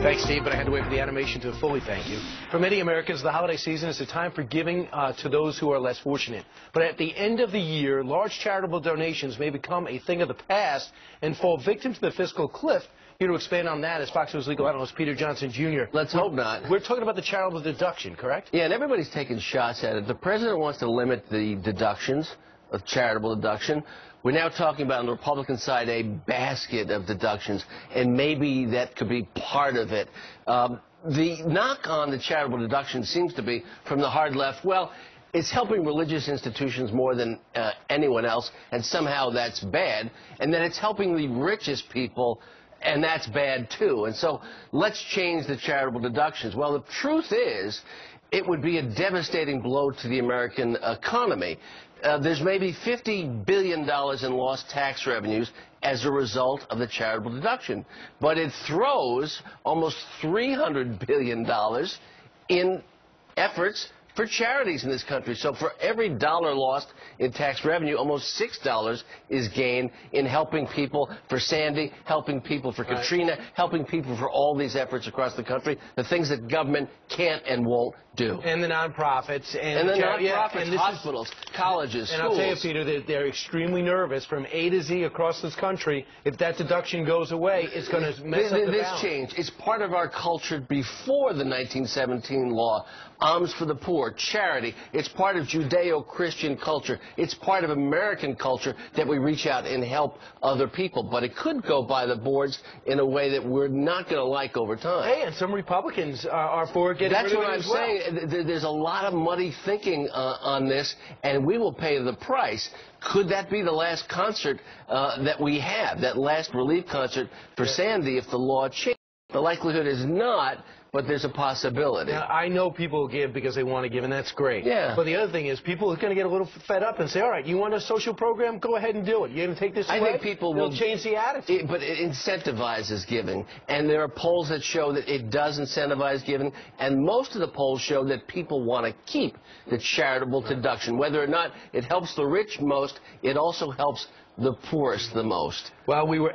Thanks, Steve, but I had to wait for the animation to fully thank you. For many Americans, the holiday season is a time for giving to those who are less fortunate. But at the end of the year, large charitable donations may become a thing of the past and fall victim to the fiscal cliff. Here to expand on that is Fox News legal analyst Peter Johnson, Jr. Let's hope not. We're talking about the charitable deduction, correct? Yeah, and everybody's taking shots at it. The president wants to limit the deductions of charitable deduction. We're now talking about on the Republican side a basket of deductions, and maybe that could be part of it. The knock on the charitable deduction seems to be from the hard left, well, it's helping religious institutions more than anyone else, and somehow that's bad, and then it's helping the richest people, and that's bad too. And so let's change the charitable deductions. Well, the truth is, it would be a devastating blow to the American economy. There's maybe $50 billion in lost tax revenues as a result of the charitable deduction. But it throws almost $300 billion in efforts for charities in this country. So for every dollar lost in tax revenue, almost $6 is gained in helping people for Sandy, helping people for Katrina, helping people for all these efforts across the country, the things that government can't and won't do. And the nonprofits. And the nonprofits, and hospitals, colleges, and schools. I'll tell you, Peter, that they're extremely nervous from A to Z across this country. If that deduction goes away, it's going to mess up the balance. This change is part of our culture before the 1917 law. Alms for the poor, charity. It's part of Judeo-Christian culture. It's part of American culture that we reach out and help other people. But it could go by the boards in a way that we're not going to like over time. Hey, and some Republicans are for getting rid of it as well. That's what I'm saying. There's a lot of muddy thinking on this, and we will pay the price. Could that be the last concert that we have, that last relief concert for Sandy if the law changes? The likelihood is not, but there's a possibility. Now, I know people give because they want to give, and that's great. Yeah. But the other thing is people are going to get a little fed up and say, all right, you want a social program? Go ahead and do it. You're going to take this away? I think people will change the attitude. But it incentivizes giving. And there are polls that show that it does incentivize giving. And most of the polls show that people want to keep the charitable deduction. Whether or not it helps the rich most, it also helps the poorest the most. Well, we were